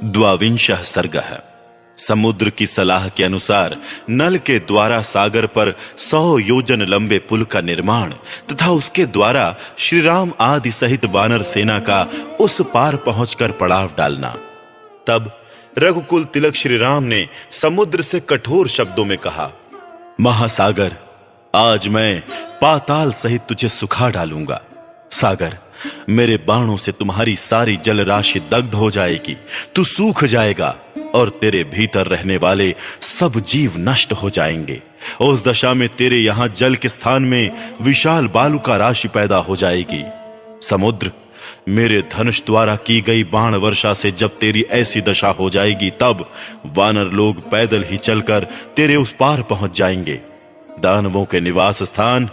द्वाविंशः सर्गः। समुद्र की सलाह के अनुसार नल के द्वारा सागर पर 100 योजन लंबे पुल का निर्माण तथा उसके द्वारा श्री राम आदि सहित वानर सेना का उस पार पहुंचकर पड़ाव डालना। तब रघुकुल तिलक श्री राम ने समुद्र से कठोर शब्दों में कहा, महासागर, आज मैं पाताल सहित तुझे सुखा डालूंगा। सागर, मेरे बाणों से तुम्हारी सारी जल राशि दग्ध हो जाएगी, तू सूख जाएगा और तेरे भीतर रहने वाले सब जीव नष्ट हो जाएंगे। उस दशा में तेरे यहां जल के स्थान में विशाल बालू का राशि पैदा हो जाएगी। समुद्र, मेरे धनुष द्वारा की गई बाण वर्षा से जब तेरी ऐसी दशा हो जाएगी, तब वानर लोग पैदल ही चलकर तेरे उस पार पहुंच जाएंगे। दानवों के निवास स्थान,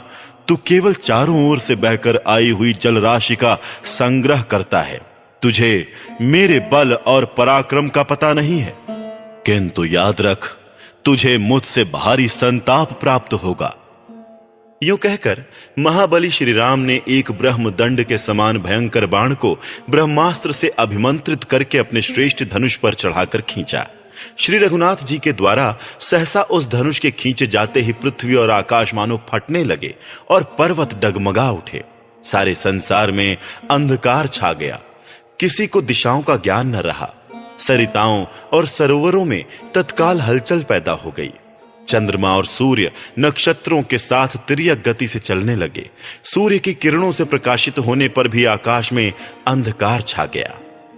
तू केवल चारों ओर से बहकर आई हुई जल राशि का संग्रह करता है। तुझे मेरे बल और पराक्रम का पता नहीं है, किंतु याद रख, तुझे मुझसे भारी संताप प्राप्त होगा। यूं कहकर महाबली श्री राम ने एक ब्रह्मदंड के समान भयंकर बाण को ब्रह्मास्त्र से अभिमंत्रित करके अपने श्रेष्ठ धनुष पर चढ़ाकर खींचा। श्री रघुनाथ जी के द्वारा सहसा उस धनुष के खींचे जाते ही पृथ्वी और आकाश मानो फटने लगे और पर्वत डगमगा उठे। सारे संसार में अंधकार छा गया, किसी को दिशाओं का ज्ञान न रहा। सरिताओं और सरोवरों में तत्काल हलचल पैदा हो गई। चंद्रमा और सूर्य नक्षत्रों के साथ तिर्यक गति से चलने लगे। सूर्य की किरणों से प्रकाशित होने पर भी आकाश में अंधकार छा गया।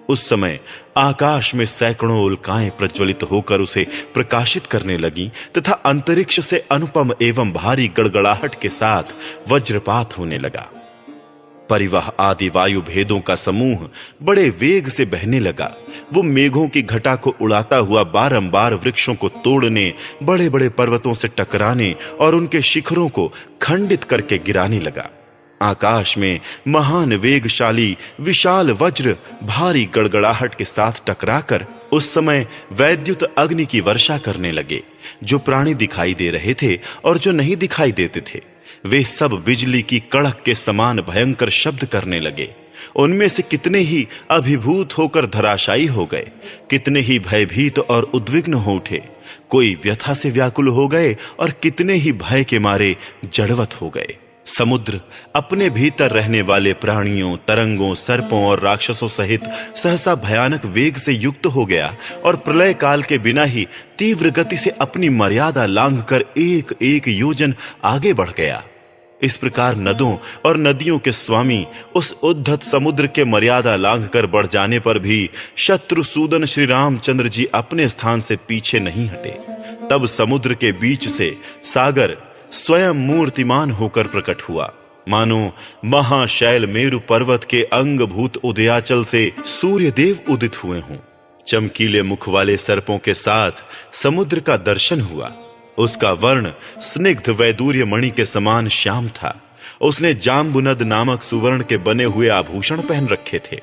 उस समय आकाश में सैकड़ों उल्काएं प्रज्वलित होकर उसे प्रकाशित करने लगी तथा अंतरिक्ष से अनुपम एवं भारी गड़गड़ाहट के साथ वज्रपात होने लगा। परिवह आदि वायु भेदों का समूह बड़े वेग से बहने लगा। वो मेघों की घटा को उड़ाता हुआ बारंबार वृक्षों को तोड़ने, बड़े बड़े पर्वतों से टकराने और उनके शिखरों को खंडित करके गिराने लगा। आकाश में महान वेगशाली विशाल वज्र भारी गड़गड़ाहट के साथ टकराकर उस समय वैद्युत अग्नि की वर्षा करने लगे। जो प्राणी दिखाई दे रहे थे और जो नहीं दिखाई देते थे, वे सब बिजली की कड़क के समान भयंकर शब्द करने लगे। उनमें से कितने ही अभिभूत होकर धराशायी हो गए, कितने ही भयभीत और उद्विग्न हो उठे। कोई व्यथा से व्याकुल हो गए और कितने ही भय के मारे जड़वत हो गए। समुद्र अपने भीतर रहने वाले प्राणियों, तरंगों, सर्पों और राक्षसों सहित सहसा भयानक वेग से युक्त हो गया और प्रलय काल के बिना ही तीव्र गति से अपनी मर्यादा लांघकर एक एक योजन आगे बढ़ गया। इस प्रकार नदों और नदियों के स्वामी उस उद्धत समुद्र के मर्यादा लांघकर बढ़ जाने पर भी शत्रुसूदन श्री रामचंद्र जी अपने स्थान से पीछे नहीं हटे। तब समुद्र के बीच से सागर स्वयं मूर्तिमान होकर प्रकट हुआ, मानो महाशैल मेरु पर्वत के अंगभूत उदयाचल से सूर्य देव उदित हुए हों। चमकीले मुख वाले सर्पों के साथ समुद्र का दर्शन हुआ। उसका वर्ण स्निग्ध वैदूर्य मणि के समान श्याम था। उसने जाम्बुनद नामक सुवर्ण के बने हुए आभूषण पहन रखे थे।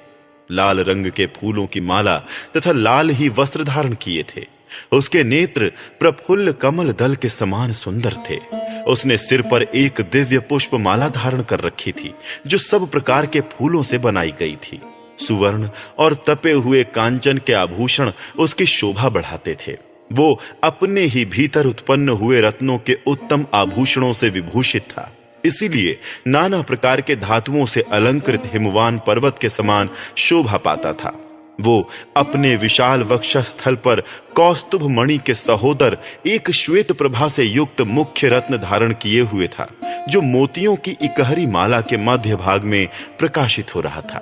लाल रंग के फूलों की माला तथा लाल ही वस्त्र धारण किए थे। उसके नेत्र प्रफुल्ल कमल दल के समान सुंदर थे। उसने सिर पर एक दिव्य पुष्प माला धारण कर रखी थी, जो सब प्रकार के फूलों से बनाई गई थी। सुवर्ण और तपे हुए कांचन के आभूषण उसकी शोभा बढ़ाते थे। वो अपने ही भीतर उत्पन्न हुए रत्नों के उत्तम आभूषणों से विभूषित था, इसीलिए नाना प्रकार के धातुओं से अलंकृत हिमवान पर्वत के समान शोभा पाता था। वो अपने विशाल वक्षस्थल पर कौस्तुभ मणि के सहोदर एक श्वेत प्रभा से युक्त मुख्य रत्न धारण किए हुए था, जो मोतियों की इकहरी माला के मध्य भाग में प्रकाशित हो रहा था।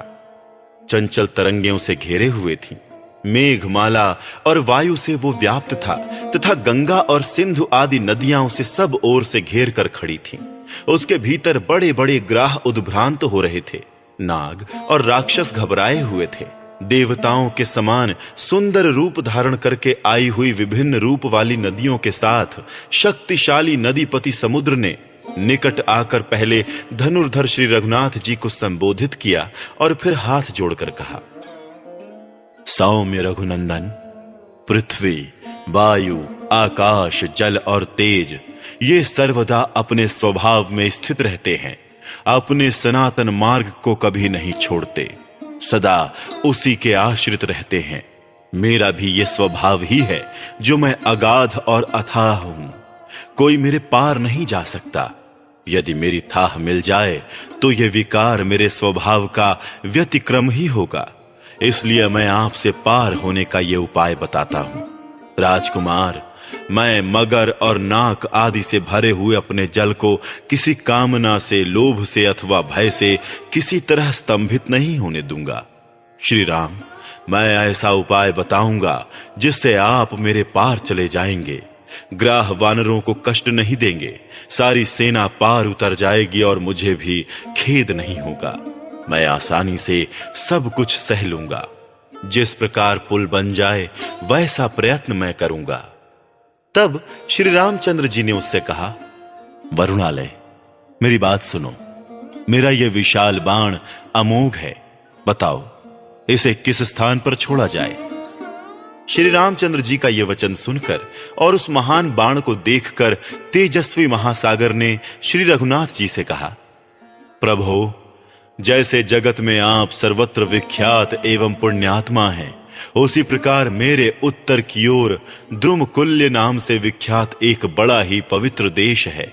चंचल तरंगियों से घेरे हुए थी। मेघमाला और वायु से वो व्याप्त था तथा गंगा और सिंधु आदि नदियां उसे सब ओर से घेर कर खड़ी थीं। उसके भीतर बड़े बड़े ग्राह उद्भ्रांत हो रहे थे। नाग और राक्षस घबराए हुए थे। देवताओं के समान सुंदर रूप धारण करके आई हुई विभिन्न रूप वाली नदियों के साथ शक्तिशाली नदीपति समुद्र ने निकट आकर पहले धनुर्धर श्री रघुनाथ जी को संबोधित किया और फिर हाथ जोड़कर कहा, सौम्य रघुनंदन, पृथ्वी, वायु, आकाश, जल और तेज ये सर्वदा अपने स्वभाव में स्थित रहते हैं, अपने सनातन मार्ग को कभी नहीं छोड़ते, सदा उसी के आश्रित रहते हैं। मेरा भी ये स्वभाव ही है जो मैं अगाध और अथाह हूं, कोई मेरे पार नहीं जा सकता। यदि मेरी थाह मिल जाए तो ये विकार मेरे स्वभाव का व्यतिक्रम ही होगा। इसलिए मैं आपसे पार होने का ये उपाय बताता हूं। राजकुमार, मैं मगर और नाक आदि से भरे हुए अपने जल को किसी कामना से, लोभ से अथवा भय से किसी तरह स्तंभित नहीं होने दूंगा। श्री राम, मैं ऐसा उपाय बताऊंगा जिससे आप मेरे पार चले जाएंगे। ग्राह वानरों को कष्ट नहीं देंगे, सारी सेना पार उतर जाएगी और मुझे भी खेद नहीं होगा। मैं आसानी से सब कुछ सह लूंगा। जिस प्रकार पुल बन जाए वैसा प्रयत्न मैं करूंगा। तब श्री रामचंद्र जी ने उससे कहा, वरुणालय, मेरी बात सुनो। मेरा यह विशाल बाण अमोघ है, बताओ इसे किस स्थान पर छोड़ा जाए। श्री रामचंद्र जी का यह वचन सुनकर और उस महान बाण को देखकर तेजस्वी महासागर ने श्री रघुनाथ जी से कहा, प्रभो, जैसे जगत में आप सर्वत्र विख्यात एवं पुण्यात्मा हैं, उसी प्रकार मेरे उत्तर की ओर द्रुमकुल्य नाम से विख्यात एक बड़ा ही पवित्र देश है।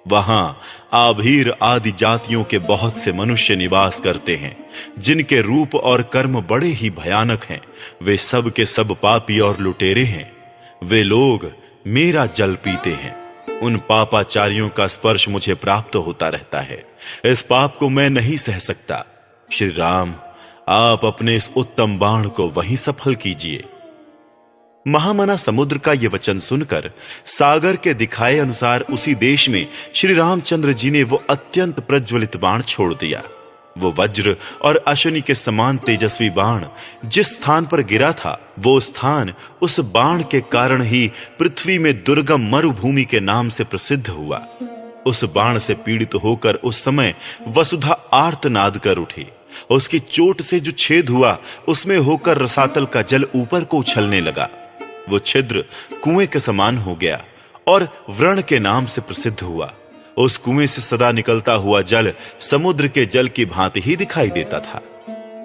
वहां आभीर आदि जातियों के बहुत से मनुष्य निवास करते हैं, जिनके रूप और कर्म बड़े ही भयानक हैं। वे सब के सब पापी और लुटेरे हैं। वे लोग मेरा जल पीते हैं। उन पापाचारियों का स्पर्श मुझे प्राप्त होता रहता है। इस पाप को मैं नहीं सह सकता। श्री राम, आप अपने इस उत्तम बाण को वहीं सफल कीजिए। महामना समुद्र का यह वचन सुनकर सागर के दिखाए अनुसार उसी देश में श्री रामचंद्र जी ने वो अत्यंत प्रज्वलित बाण छोड़ दिया। वो वज्र और अश्विनी के समान तेजस्वी बाण जिस स्थान पर गिरा था, वो स्थान उस बाण के कारण ही पृथ्वी में दुर्गम मरुभूमि के नाम से प्रसिद्ध हुआ। उस बाण से पीड़ित होकर उस समय वसुधा आर्तनाद कर उठी। उसकी चोट से जो छेद हुआ, उसमें होकर रसातल का जल ऊपर को उछलने लगा। वो छिद्र कुएं के समान हो गया और व्रण के नाम से प्रसिद्ध हुआ। उस कुएं से सदा निकलता हुआ जल समुद्र के जल की भांति ही दिखाई देता था।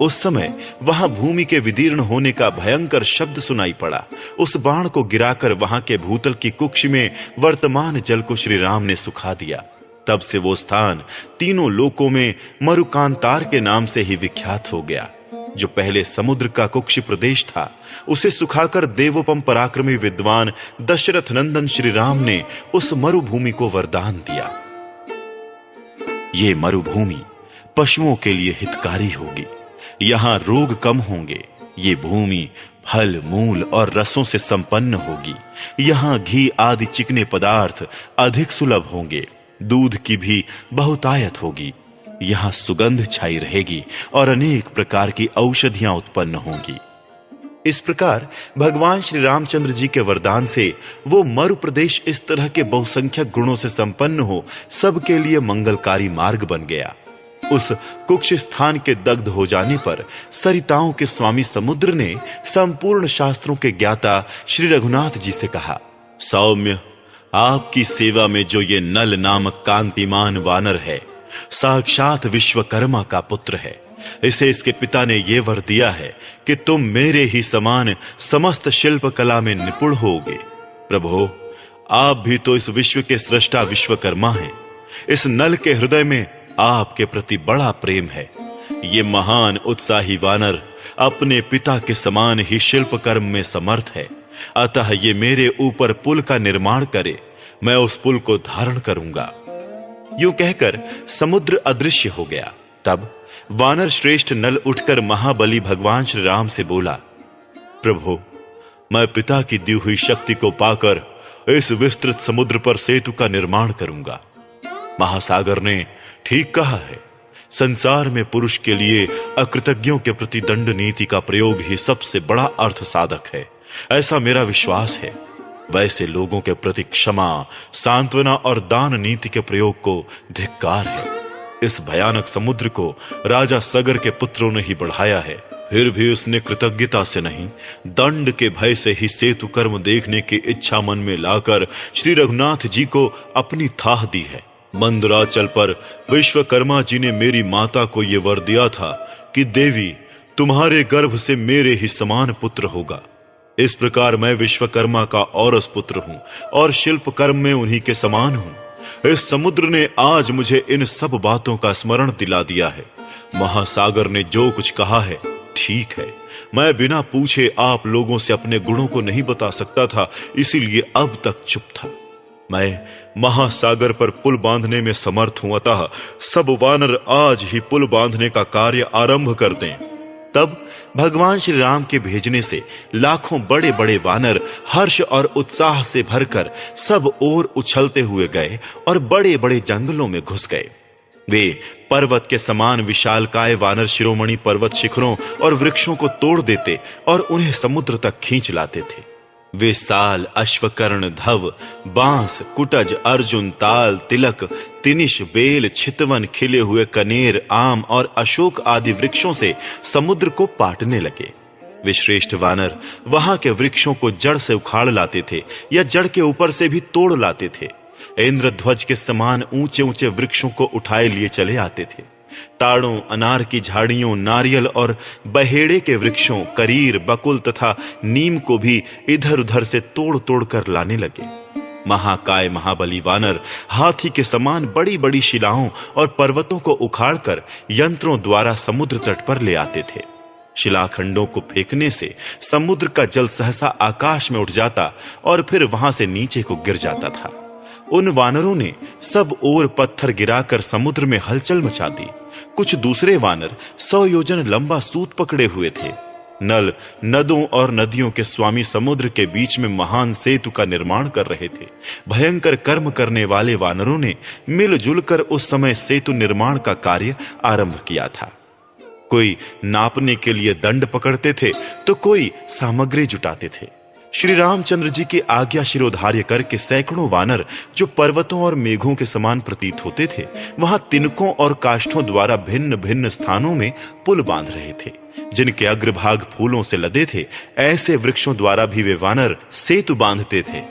उस समय वहां भूमि के विदीर्ण होने का भयंकर शब्द सुनाई पड़ा। उस बाण को गिराकर वहां के भूतल की कुक्ष में वर्तमान जल को श्री राम ने सुखा दिया। तब से वो स्थान तीनों लोकों में मरुकांतार के नाम से ही विख्यात हो गया। जो पहले समुद्र का कुक्ष प्रदेश था, उसे सुखाकर देवोपम पराक्रमी विद्वान दशरथ नंदन श्री राम ने उस मरुभूमि को वरदान दिया। ये मरुभूमि पशुओं के लिए हितकारी होगी। यहां रोग कम होंगे। ये भूमि फल, मूल और रसों से संपन्न होगी। यहां घी आदि चिकने पदार्थ अधिक सुलभ होंगे। दूध की भी बहुतायत होगी। यहां सुगंध छाई रहेगी और अनेक प्रकार की औषधियां उत्पन्न होंगी। इस प्रकार भगवान श्री रामचंद्र जी के वरदान से वो मरु प्रदेश इस तरह के बहुसंख्यक गुणों से संपन्न हो सबके लिए मंगलकारी मार्ग बन गया। उस कुक्ष स्थान के दग्ध हो जाने पर सरिताओं के स्वामी समुद्र ने संपूर्ण शास्त्रों के ज्ञाता श्री रघुनाथ जी से कहा, सौम्य, आपकी सेवा में जो ये नल नामक कांतिमान वानर है, साक्षात विश्वकर्मा का पुत्र है। इसे इसके पिता ने यह वर दिया है कि तुम मेरे ही समान समस्त शिल्प कला में निपुण होगे। प्रभो, आप भी तो इस विश्व के सृष्टा विश्वकर्मा हैं। इस नल के हृदय में आपके प्रति बड़ा प्रेम है। ये महान उत्साही वानर अपने पिता के समान ही शिल्प कर्म में समर्थ है। अतः ये मेरे ऊपर पुल का निर्माण करे, मैं उस पुल को धारण करूंगा। यूं कहकर समुद्र अदृश्य हो गया। तब वानर श्रेष्ठ नल उठकर महाबली भगवान श्री राम से बोला, प्रभु, मैं पिता की दी हुई शक्ति को पाकर इस विस्तृत समुद्र पर सेतु का निर्माण करूंगा। महासागर ने ठीक कहा है। संसार में पुरुष के लिए अकृतज्ञों के प्रति दंड नीति का प्रयोग ही सबसे बड़ा अर्थ साधक है, ऐसा मेरा विश्वास है। वैसे लोगों के प्रति क्षमा, सांत्वना और दान नीति के प्रयोग को धिक्कार है। इस भयानक समुद्र को राजा सगर के पुत्रों ने ही बढ़ाया है, फिर भी उसने कृतज्ञता से नहीं, दंड के भय से ही सेतु कर्म देखने की इच्छा मन में लाकर श्री रघुनाथ जी को अपनी थाह दी है। मंदराचल पर विश्वकर्मा जी ने मेरी माता को यह वर दिया था कि देवी, तुम्हारे गर्भ से मेरे ही समान पुत्र होगा। इस प्रकार मैं विश्वकर्मा का औरस पुत्र हूं और शिल्प कर्म में उन्हीं के समान हूं। इस समुद्र ने आज मुझे इन सब बातों का स्मरण दिला दिया है। महासागर ने जो कुछ कहा है ठीक है। मैं बिना पूछे आप लोगों से अपने गुणों को नहीं बता सकता था, इसीलिए अब तक चुप था। मैं महासागर पर पुल बांधने में समर्थ हूं, अतः सब वानर आज ही पुल बांधने का कार्य आरंभ कर दें। तब भगवान श्री राम के भेजने से लाखों बड़े बड़े वानर हर्ष और उत्साह से भरकर सब ओर उछलते हुए गए और बड़े बड़े जंगलों में घुस गए। वे पर्वत के समान विशालकाय वानर शिरोमणि पर्वत शिखरों और वृक्षों को तोड़ देते और उन्हें समुद्र तक खींच लाते थे। वे साल, अश्वकर्ण, धव, बांस, कुटज, अर्जुन, ताल, तिलक, तिनिश, बेल, छितवन, खिले हुए कनेर, आम और अशोक आदि वृक्षों से समुद्र को पाटने लगे। वे श्रेष्ठ वानर वहां के वृक्षों को जड़ से उखाड़ लाते थे या जड़ के ऊपर से भी तोड़ लाते थे। इंद्रध्वज के समान ऊंचे ऊंचे वृक्षों को उठाए लिए चले आते थे। ताड़ों, अनार की झाड़ियों, नारियल और बहेड़े के वृक्षों, करीर, बकुल तथा नीम को भी इधर उधर से तोड़ तोड़ कर लाने लगे। महाकाय महाबली वानर हाथी के समान बड़ी बड़ी शिलाओं और पर्वतों को उखाड़कर यंत्रों द्वारा समुद्र तट पर ले आते थे। शिलाखंडों को फेंकने से समुद्र का जल सहसा आकाश में उठ जाता और फिर वहां से नीचे को गिर जाता था। उन वानरों ने सब ओर पत्थर गिराकर समुद्र में हलचल मचा दी। कुछ दूसरे वानर 100 योजन लंबा सूत पकड़े हुए थे। नल, नदों और नदियों के स्वामी समुद्र के बीच में महान सेतु का निर्माण कर रहे थे। भयंकर कर्म करने वाले वानरों ने मिलजुल कर उस समय सेतु निर्माण का कार्य आरंभ किया था। कोई नापने के लिए दंड पकड़ते थे तो कोई सामग्री जुटाते थे। श्री रामचंद्र जी की आज्ञा शिरोधार्य करके सैकड़ों वानर, जो पर्वतों और मेघों के समान प्रतीत होते थे, वहां तिनकों और काष्ठों द्वारा भिन्न भिन्न स्थानों में पुल बांध रहे थे, जिनके अग्रभाग फूलों से लदे थे। ऐसे वृक्षों द्वारा भी वे वानर सेतु बांधते थे।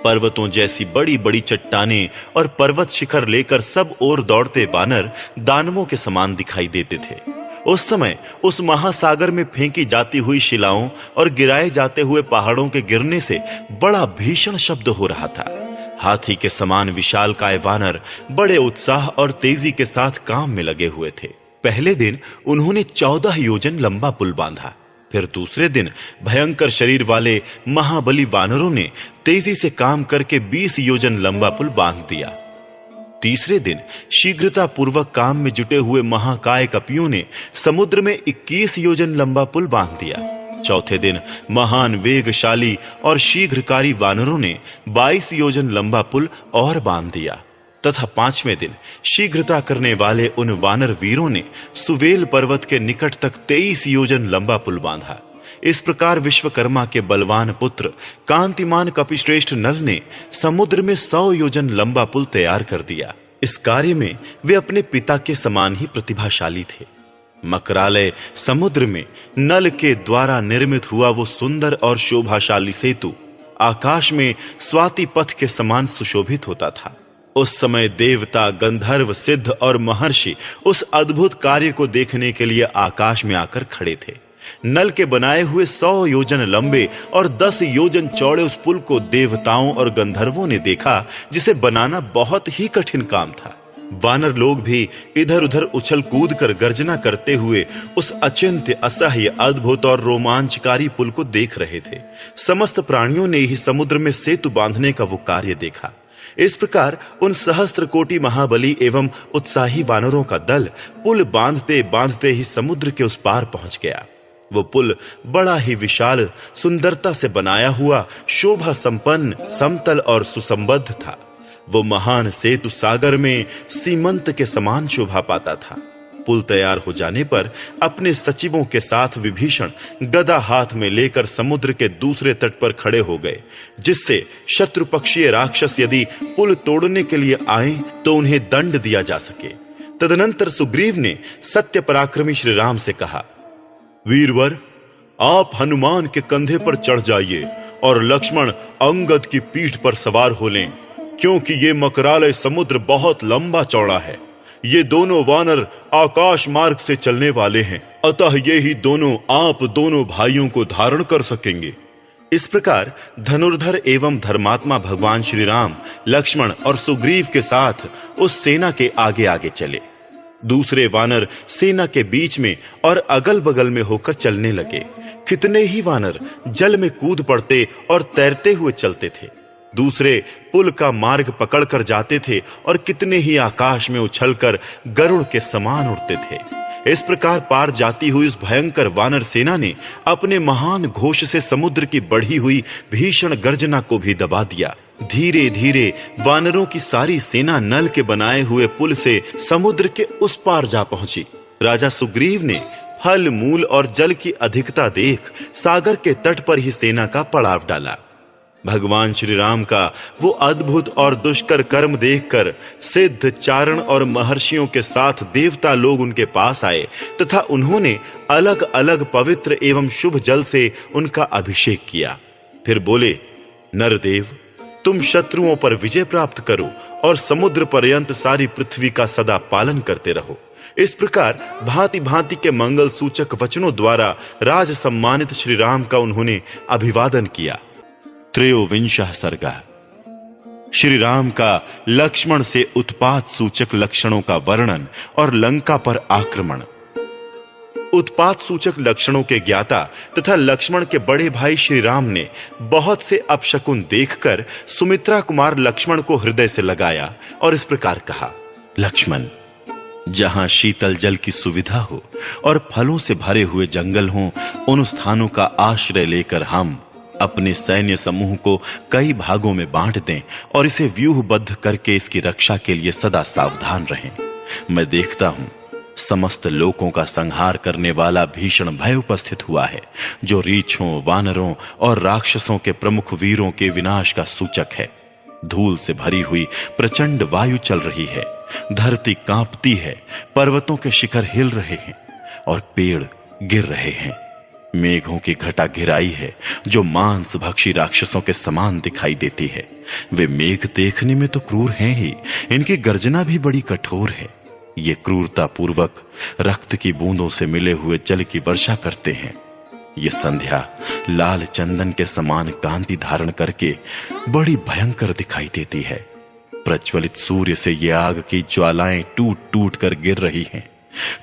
पर्वतों जैसी बड़ी बड़ी चट्टानें और पर्वत शिखर लेकर सब ओर दौड़ते वानर दानवों के समान दिखाई देते थे। उस समय उस महासागर में फेंकी जाती हुई शिलाओं और गिराए जाते हुए पहाड़ों के गिरने से बड़ा भीषण शब्द हो रहा था। हाथी के समान विशालकाय वानर बड़े उत्साह और तेजी के साथ काम में लगे हुए थे। पहले दिन उन्होंने 14 योजन लंबा पुल बांधा। फिर दूसरे दिन भयंकर शरीर वाले महाबली वानरों ने तेजी से काम करके 20 योजन लंबा पुल बांध दिया। तीसरे दिन शीघ्रता पूर्वक काम में जुटे हुए महाकाय कपियों ने समुद्र में 21 योजन लंबा पुल बांध दिया। चौथे दिन महान वेगशाली और शीघ्रकारी वानरों ने 22 योजन लंबा पुल और बांध दिया तथा पांचवें दिन शीघ्रता करने वाले उन वानर वीरों ने सुवेल पर्वत के निकट तक 23 योजन लंबा पुल बांधा। इस प्रकार विश्वकर्मा के बलवान पुत्र कांतिमान कपिश्रेष्ठ नल ने समुद्र में 100 योजन लंबा पुल तैयार कर दिया। इस कार्य में वे अपने पिता के समान ही प्रतिभाशाली थे। मकरालय समुद्र में नल के द्वारा निर्मित हुआ वो सुंदर और शोभाशाली सेतु आकाश में स्वाति पथ के समान सुशोभित होता था। उस समय देवता, गंधर्व, सिद्ध और महर्षि उस अद्भुत कार्य को देखने के लिए आकाश में आकर खड़े थे। नल के बनाए हुए 100 योजन लंबे और 10 योजन चौड़े उस पुल को देवताओं और गंधर्वों ने देखा, जिसे बनाना बहुत ही कठिन काम था। वानर लोग भी इधर उधर उछल कूद कर गर्जना करते हुए उस अचिंत्य, असह्य, अद्भुत और रोमांचकारी पुल को देख रहे थे। समस्त प्राणियों ने ही समुद्र में सेतु बांधने का वो कार्य देखा। इस प्रकार उन सहस्त्र कोटि महाबली एवं उत्साही वानरों का दल पुल बांधते बांधते ही समुद्र के उस पार पहुंच गया। वो पुल बड़ा ही विशाल, सुंदरता से बनाया हुआ, शोभा संपन्न, समतल और सुसंबद्ध था। वो महान सेतु सागर में सीमंत के समान शोभा पाता था। पुल तैयार हो जाने पर अपने सचिवों के साथ विभीषण गदा हाथ में लेकर समुद्र के दूसरे तट पर खड़े हो गए, जिससे शत्रु पक्षीय राक्षस यदि पुल तोड़ने के लिए आए तो उन्हें दंड दिया जा सके। तदनंतर सुग्रीव ने सत्य पराक्रमी श्री राम से कहा, वीरवर, आप हनुमान के कंधे पर चढ़ जाइए और लक्ष्मण अंगद की पीठ पर सवार हो लें, क्योंकि ये मकरालय समुद्र बहुत लंबा चौड़ा है। ये दोनों वानर आकाश मार्ग से चलने वाले हैं। अतः ये ही दोनों आप दोनों भाइयों को धारण कर सकेंगे। इस प्रकार धनुर्धर एवं धर्मात्मा भगवान श्री राम लक्ष्मण और सुग्रीव के साथ उस सेना के आगे आगे चले। दूसरे वानर सेना के बीच में और अगल बगल में होकर चलने लगे। कितने ही वानर जल में कूद पड़ते और तैरते हुए चलते थे। दूसरे पुल का मार्ग पकड़कर जाते थे और कितने ही आकाश में उछलकर गरुड़ के समान उड़ते थे। इस प्रकार पार जाती हुई उस भयंकर वानर सेना ने अपने महान घोष से समुद्र की बढ़ी हुई भीषण गर्जना को भी दबा दिया। धीरे धीरे वानरों की सारी सेना नल के बनाए हुए पुल से समुद्र के उस पार जा पहुंची। राजा सुग्रीव ने फल मूल और जल की अधिकता देख सागर के तट पर ही सेना का पड़ाव डाला। भगवान श्री राम का वो अद्भुत और दुष्कर कर्म देखकर सिद्ध चारण और महर्षियों के साथ देवता लोग उनके पास आए तथा उन्होंने अलग अलग पवित्र एवं शुभ जल से उनका अभिषेक किया। फिर बोले, नरदेव, तुम शत्रुओं पर विजय प्राप्त करो और समुद्र पर्यंत सारी पृथ्वी का सदा पालन करते रहो। इस प्रकार भांति भांति के मंगल सूचक वचनों द्वारा राज सम्मानित श्री राम का उन्होंने अभिवादन किया। त्रयोविंशः सर्गः। श्री राम का लक्ष्मण से उत्पात सूचक लक्षणों का वर्णन और लंका पर आक्रमण। उत्पात सूचक लक्षणों के ज्ञाता तथा लक्ष्मण के बड़े भाई श्री राम ने बहुत से अपशकुन देखकर सुमित्रा कुमार लक्ष्मण को हृदय से लगाया और इस प्रकार कहा, लक्ष्मण, जहां शीतल जल की सुविधा हो और फलों से भरे हुए जंगल हों, उन स्थानों का आश्रय लेकर हम अपने सैन्य समूह को कई भागों में बांट दें और इसे व्यूहबद्ध करके इसकी रक्षा के लिए सदा सावधान रहें। मैं देखता हूं समस्त लोकों का संहार करने वाला भीषण भय उपस्थित हुआ है, जो रीछों, वानरों और राक्षसों के प्रमुख वीरों के विनाश का सूचक है। धूल से भरी हुई प्रचंड वायु चल रही है, धरती कांपती है, पर्वतों के शिखर हिल रहे हैं और पेड़ गिर रहे हैं। मेघों की घटा घिराई है जो मांस भक्षी राक्षसों के समान दिखाई देती है। वे मेघ देखने में तो क्रूर हैं ही, इनकी गर्जना भी बड़ी कठोर है। ये क्रूरता पूर्वक रक्त की बूंदों से मिले हुए जल की वर्षा करते हैं। ये संध्या लाल चंदन के समान कांति धारण करके बड़ी भयंकर दिखाई देती है। प्रज्वलित सूर्य से ये आग की ज्वालाएं टूट टूट कर गिर रही हैं।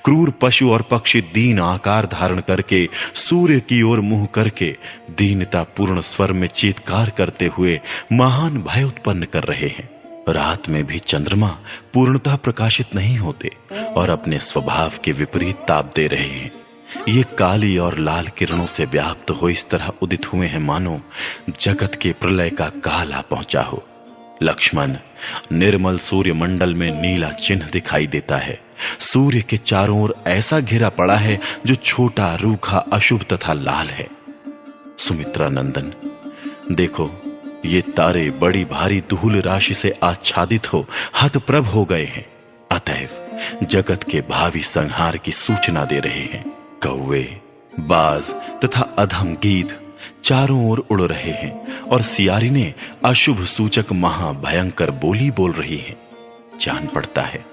क्रूर पशु और पक्षी दीन आकार धारण करके सूर्य की ओर मुंह करके दीनता पूर्ण स्वर में चीत्कार करते हुए महान भय उत्पन्न कर रहे हैं। रात में भी चंद्रमा पूर्णतः प्रकाशित नहीं होते और अपने स्वभाव के विपरीत ताप दे रहे हैं। ये काली और लाल किरणों से व्याप्त हो इस तरह उदित हुए हैं मानो जगत के प्रलय का काल आ पहुंचा हो। लक्ष्मण, निर्मल सूर्य मंडल में नीला चिन्ह दिखाई देता है। सूर्य के चारों ओर ऐसा घेरा पड़ा है जो छोटा, रूखा, अशुभ तथा लाल है। सुमित्रा नंदन, देखो, ये तारे बड़ी भारी धूल राशि से आच्छादित हो हतप्रभ हो गए हैं, अतएव जगत के भावी संहार की सूचना दे रहे हैं। कौवे, बाज तथा अधम गीध चारों ओर उड़ रहे हैं और सियारिनें अशुभ सूचक महाभयंकर बोली बोल रही हैं। जान पड़ता है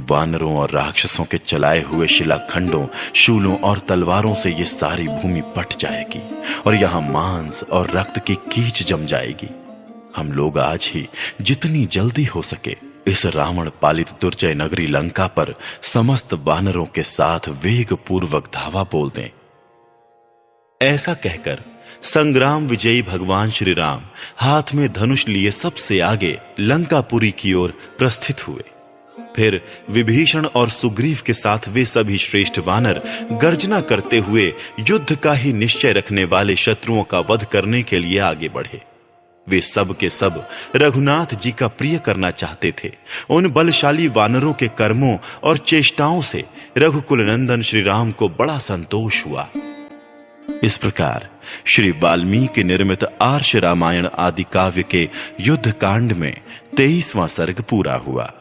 वानरों और राक्षसों के चलाए हुए शिलाखंडों, शूलों और तलवारों से ये सारी भूमि पट जाएगी और यहां मांस और रक्त की कीच जम जाएगी। हम लोग आज ही जितनी जल्दी हो सके इस रावण पालित दुर्जय नगरी लंका पर समस्त वानरों के साथ वेग पूर्वक धावा बोल दें। ऐसा कहकर संग्राम विजयी भगवान श्री राम हाथ में धनुष लिए सबसे आगे लंकापुरी की ओर प्रस्थित हुए। फिर विभीषण और सुग्रीव के साथ वे सभी श्रेष्ठ वानर गर्जना करते हुए युद्ध का ही निश्चय रखने वाले शत्रुओं का वध करने के लिए आगे बढ़े। वे सब के सब रघुनाथ जी का प्रिय करना चाहते थे। उन बलशाली वानरों के कर्मों और चेष्टाओं से रघुकुल नंदन श्री राम को बड़ा संतोष हुआ। इस प्रकार श्री वाल्मीकि निर्मित आर्ष रामायण आदि काव्य के युद्ध कांड में 23वां सर्ग पूरा हुआ।